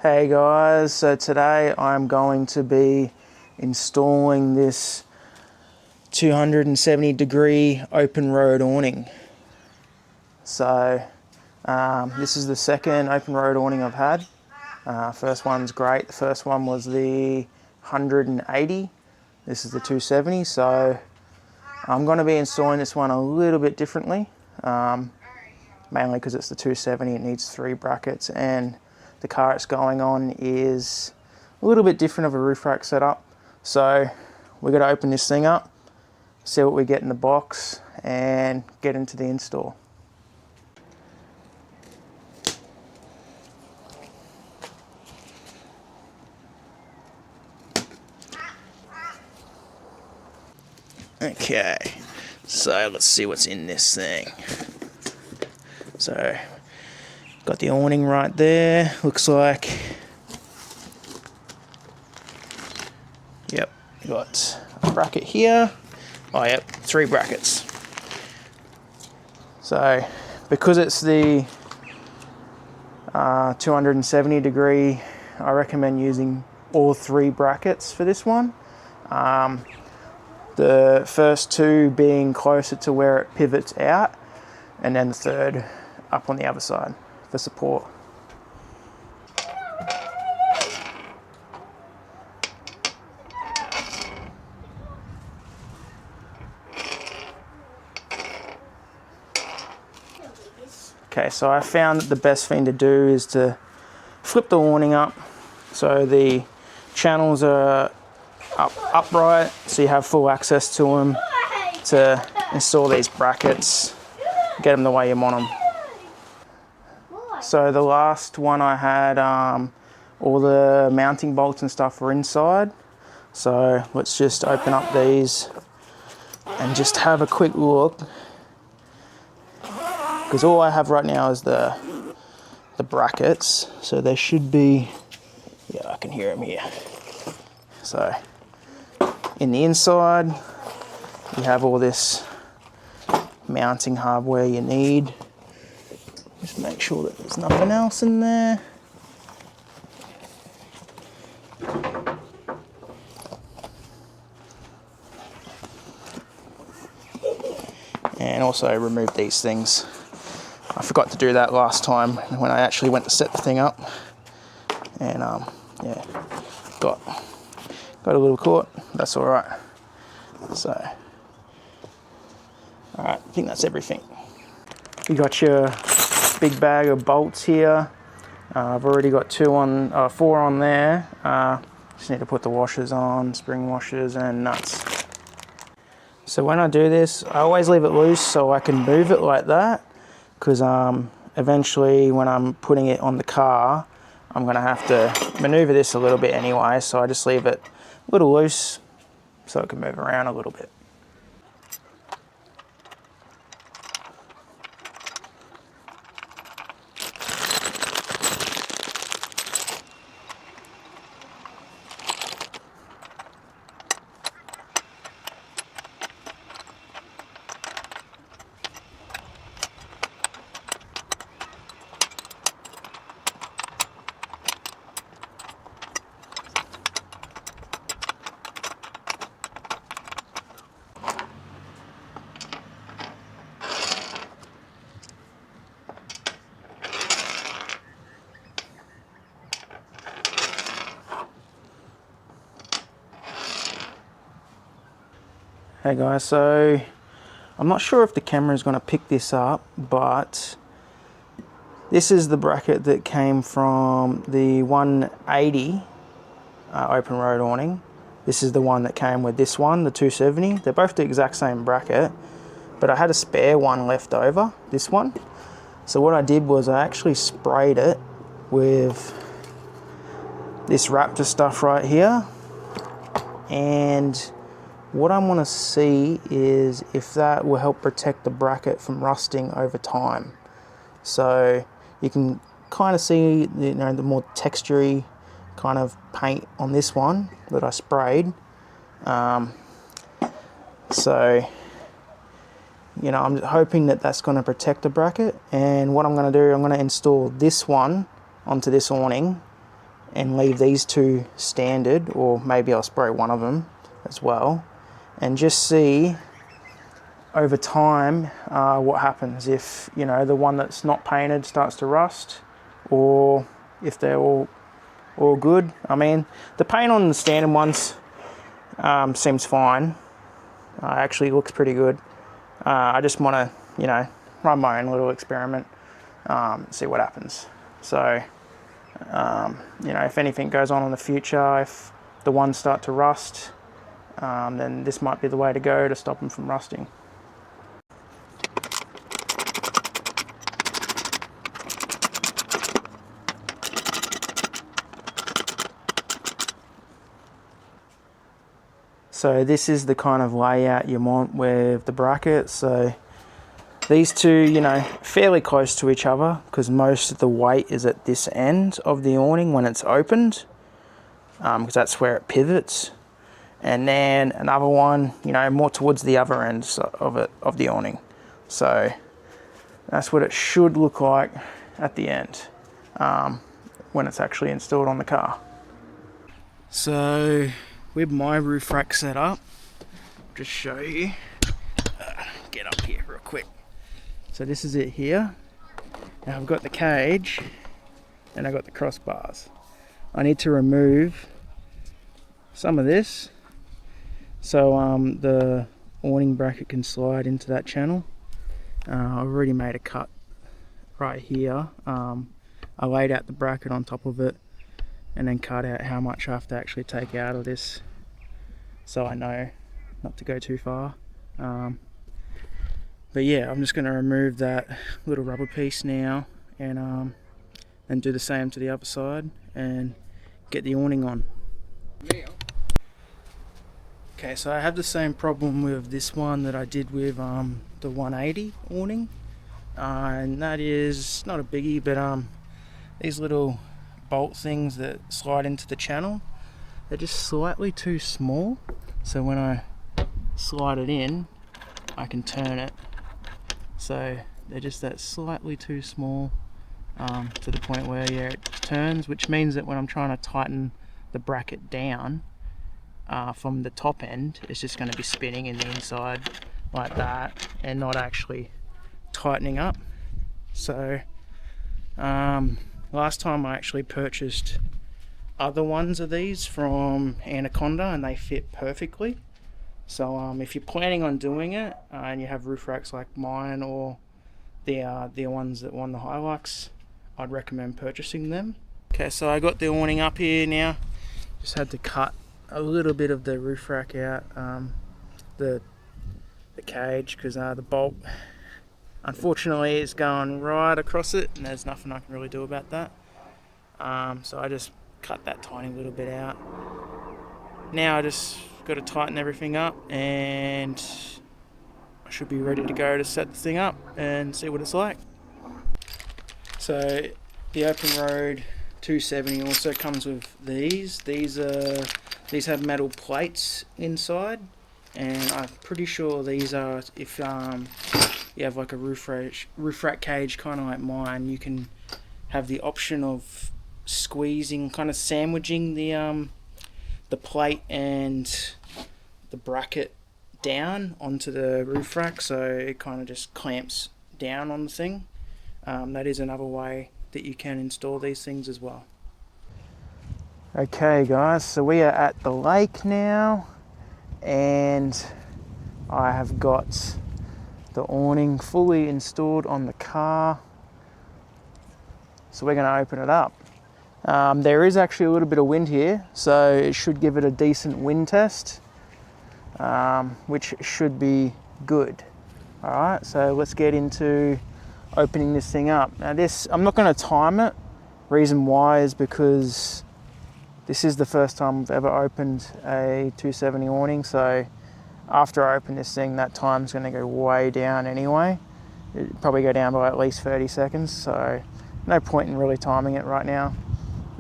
Hey guys, so today I'm going to be installing this 270 degree open road awning. So this is the second open road awning I've had. First one's great. The first one was the 180. This is the 270, so I'm going to be installing this one a little bit differently. Mainly because it's the 270, it needs 3 brackets, and the car it's going on is a little bit different of a roof rack setup. So we're going to open this thing up, see what we get in the box, and get into the install. Okay, so let's see what's in this thing. So, got the awning right there, looks like. Yep, got a bracket here. Oh yep, 3 brackets. So, because it's the 270 degree, I recommend using all 3 brackets for this one. The first 2 being closer to where it pivots out, and then the third up on the other side for support. Okay, so I found that the best thing to do is to flip the awning up so the channels are upright, so you have full access to them to install these brackets, get them the way you want them. So the last one I had, all the mounting bolts and stuff were inside. So let's just open up these and just have a quick look. Because all I have right now is the brackets. So there should be, yeah, I can hear them here. So in the inside, you have all this mounting hardware you need. Just make sure that there's nothing else in there. And also remove these things. I forgot to do that last time when I actually went to set the thing up. And yeah, got a little caught. That's all right. So, all right, I think that's everything. You got your big bag of bolts here. I've already got 4 on there. Just need to put the washers on, spring washers and nuts. So when I do this, I always leave it loose so I can move it like that, because eventually when I'm putting it on the car, I'm gonna have to maneuver this a little bit anyway, so I just leave it a little loose so it can move around a little bit. Hey guys, so I'm not sure if the camera is going to pick this up, but this is the bracket that came from the 180 open road awning. This is the one that came with this one, the 270. They're both the exact same bracket, but I had a spare one left over, this one. So what I did was I actually sprayed it with this Raptor stuff right here, and what I want to see is if that will help protect the bracket from rusting over time. So you can kind of see the more textury kind of paint on this one that I sprayed. So I'm hoping that that's going to protect the bracket. And what I'm going to do, I'm going to install this one onto this awning and leave these two standard, or maybe I'll spray one of them as well, and just see over time what happens if, you know, the one that's not painted starts to rust, or if they're all good. I mean, the paint on the standard ones seems fine. Actually looks pretty good. I just want to, you know, run my own little experiment, see what happens. So, you know, if anything goes on in the future, if the ones start to rust, then this might be the way to go to stop them from rusting. So this is the kind of layout you want with the brackets. So these two, you know, fairly close to each other, because most of the weight is at this end of the awning when it's opened, because that's where it pivots. And then another one, you know, more towards the other end of the awning. So that's what it should look like at the end, when it's actually installed on the car. So with my roof rack set up, just show you, get up here real quick. So this is it here. Now I've got the cage and I've got the crossbars. I need to remove some of this so the awning bracket can slide into that channel. I've already made a cut right here. I laid out the bracket on top of it and then cut out how much I have to actually take out of this, so I know not to go too far. But yeah, I'm just going to remove that little rubber piece now, and do the same to the other side and get the awning on. Okay, so I have the same problem with this one that I did with the 180 awning, and that is not a biggie, but these little bolt things that slide into the channel, they're just slightly too small, so when I slide it in I can turn it, so they're just that slightly too small, to the point where, yeah, it turns, which means that when I'm trying to tighten the bracket down from the top end, it's just going to be spinning in the inside like that and not actually tightening up. So last time I actually purchased other ones of these from Anaconda and they fit perfectly. So if you're planning on doing it and you have roof racks like mine or the ones that won the Hilux, I'd recommend purchasing them. Okay, so I got the awning up here now. Just had to cut a little bit of the roof rack out, the cage, because the bolt unfortunately is going right across it and there's nothing I can really do about that. So I just cut that tiny little bit out. Now I just got to tighten everything up and I should be ready to go to set the thing up and see what it's like. So the Openroad 270 also comes with these. These have metal plates inside, and I'm pretty sure these are, if you have like a roof rack cage kind of like mine, you can have the option of squeezing, kind of sandwiching the plate and the bracket down onto the roof rack, so it kind of just clamps down on the thing. That is another way that you can install these things as well. Okay guys, so we are at the lake now and I have got the awning fully installed on the car, so we're going to open it up. There is actually a little bit of wind here, so it should give it a decent wind test, which should be good. Alright, so let's get into opening this thing up. Now this, I'm not going to time it. Reason why is because this is the first time I've ever opened a 270 awning, so after I open this thing, that time's going to go way down anyway. It'll probably go down by at least 30 seconds, so no point in really timing it right now.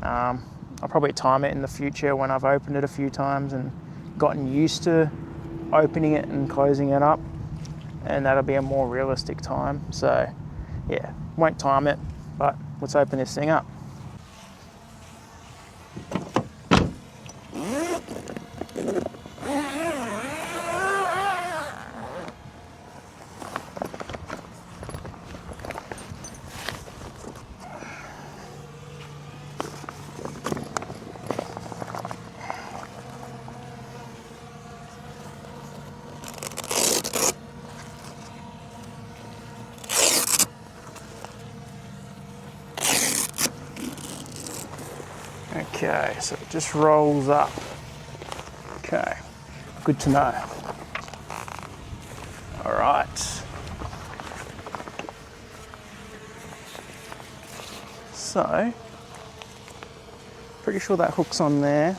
I'll probably time it in the future when I've opened it a few times and gotten used to opening it and closing it up, and that'll be a more realistic time. So yeah, won't time it, but let's open this thing up. Okay, so it just rolls up. Okay, good to know. All right. So, pretty sure that hook's on there.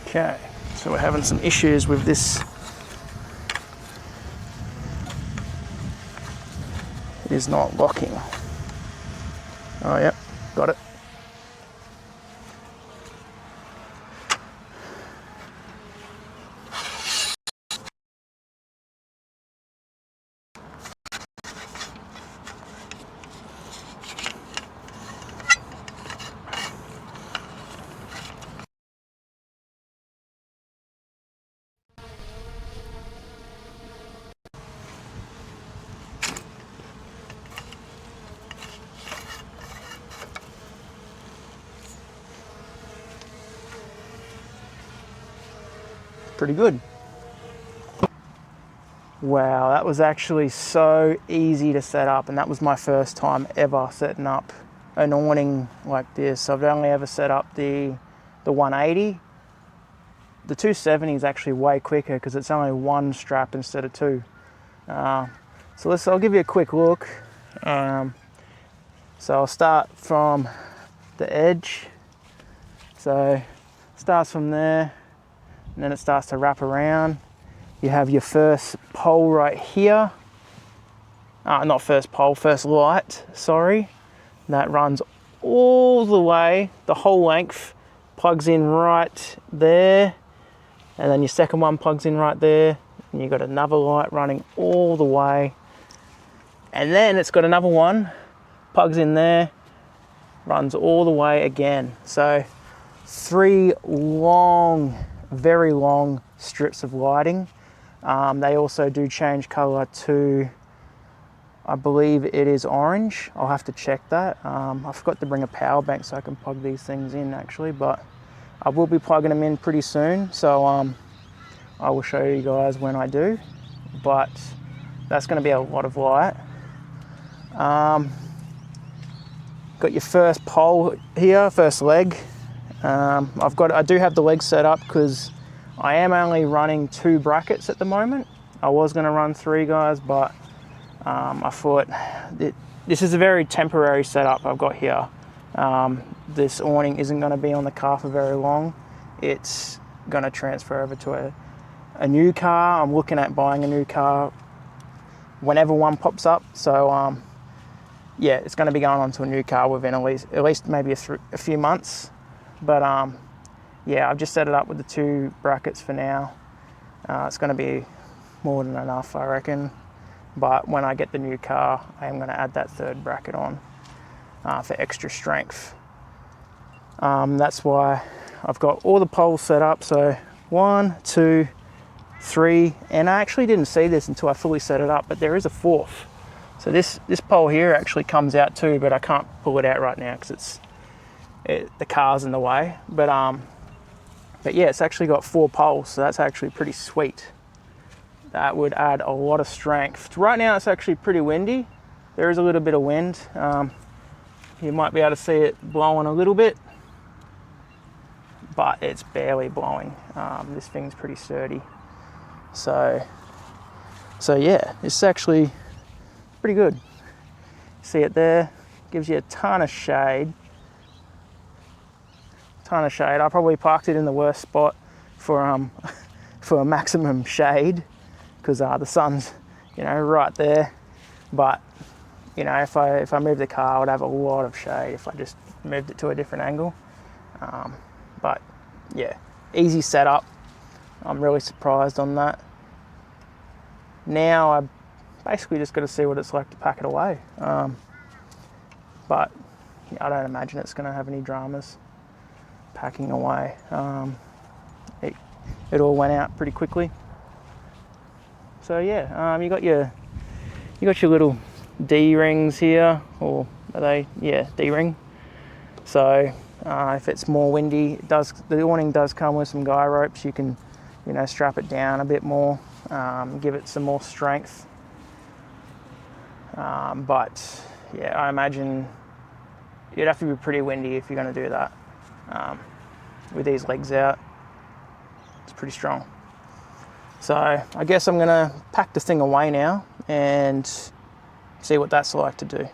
Okay, so we're having some issues with this. It is not locking. Oh, yep, got it. Pretty good. Wow, that was actually so easy to set up, and that was my first time ever setting up an awning like this. I've only ever set up the 180. The 270 is actually way quicker because it's only one strap instead of two. So I'll give you a quick look. So I'll start from the edge. So it starts from there, and then it starts to wrap around. You have your first pole right here. Not first pole, first light, sorry. That runs all the way, the whole length, plugs in right there. And then your second one plugs in right there. And you've got another light running all the way. And then it's got another one, plugs in there, runs all the way again. So 3 long, very long strips of lighting. They also do change color to, I believe it is orange. I'll have to check that. I forgot to bring a power bank so I can plug these things in actually, but I will be plugging them in pretty soon. So I will show you guys when I do, but that's going to be a lot of light. Got your first pole here, first leg. I do have the legs set up because I am only running 2 brackets at the moment. I was going to run 3 guys, but I thought this is a very temporary setup I've got here. This awning isn't going to be on the car for very long. It's going to transfer over to a new car. I'm looking at buying a new car whenever one pops up. So yeah, it's going to be going on to a new car within at least maybe a few months. But yeah, I've just set it up with the 2 brackets for now. It's going to be more than enough, I reckon. But when I get the new car, I am going to add that 3rd bracket on for extra strength. That's why I've got all the poles set up. So 1, 2, 3, and I actually didn't see this until I fully set it up, but there is a 4th. So this pole here actually comes out too, but I can't pull it out right now because the car's in the way. But yeah, it's actually got 4 poles, so that's actually pretty sweet. That would add a lot of strength. Right now it's actually pretty windy. There is a little bit of wind. You might be able to see it blowing a little bit, but it's barely blowing. This thing's pretty sturdy. So yeah, it's actually pretty good. See it there? Gives you a ton of shade. ton of shade. I probably parked it in the worst spot for for a maximum shade, because the sun's, you know, right there. But you know, if I moved the car, I would have a lot of shade if I just moved it to a different angle. But yeah, easy setup. I'm really surprised on that. Now I basically just got to see what it's like to pack it away. But yeah, I don't imagine it's going to have any dramas packing away. It all went out pretty quickly. So yeah, you got your little D rings here, or are they? Yeah, D ring. So if it's more windy, the awning does come with some guy ropes. You can, you know, strap it down a bit more, give it some more strength. But yeah, I imagine you'd have to be pretty windy if you're going to do that. With these legs out, it's pretty strong. So I guess I'm going to pack the thing away now and see what that's like to do.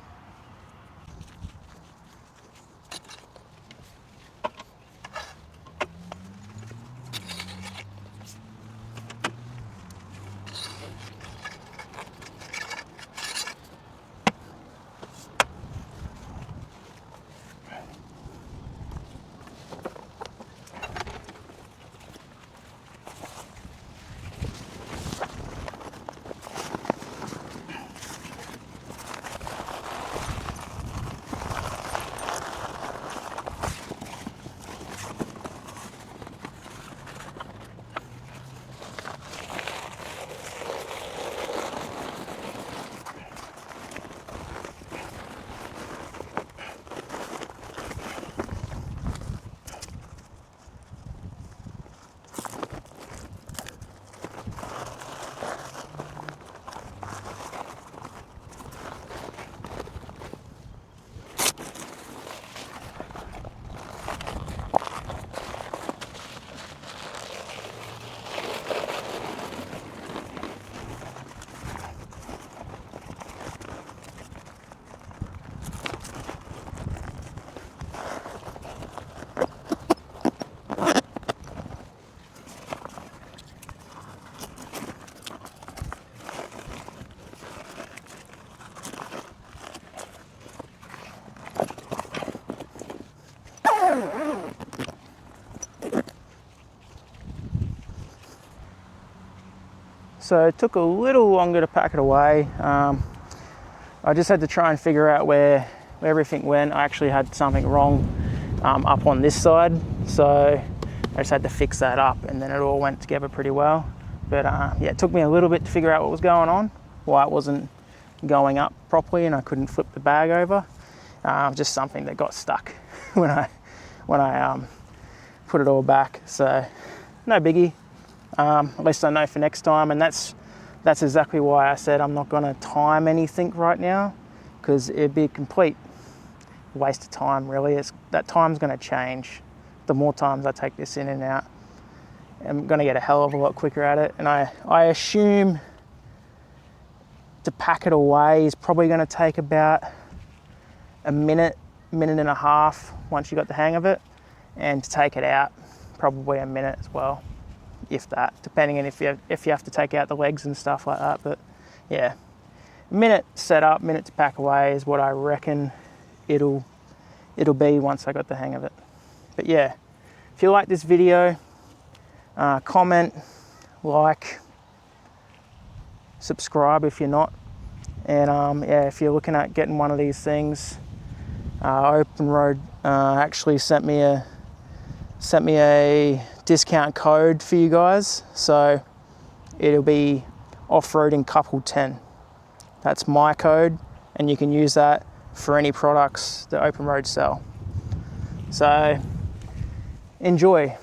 So it took a little longer to pack it away. I just had to try and figure out where everything went. I actually had something wrong up on this side, so I just had to fix that up, and then it all went together pretty well. But yeah, it took me a little bit to figure out what was going on, why it wasn't going up properly and I couldn't flip the bag over. Just something that got stuck when I put it all back. So no biggie. At least I know for next time, and that's exactly why I said I'm not going to time anything right now, because it'd be a complete waste of time, really. That time's going to change the more times I take this in and out. I'm going to get a hell of a lot quicker at it, and I assume to pack it away is probably going to take about a minute and a half once you got the hang of it, and to take it out probably a minute as well, if that, depending on if you have to take out the legs and stuff like that. But yeah, minute setup, minute to pack away is what I reckon it'll be once I got the hang of it. But yeah, if you like this video, comment, like, subscribe if you're not, and yeah, if you're looking at getting one of these things, Openroad actually sent me a discount code for you guys, so it'll be off-roading couple 10. That's my code, and you can use that for any products that Openroad sell. So enjoy.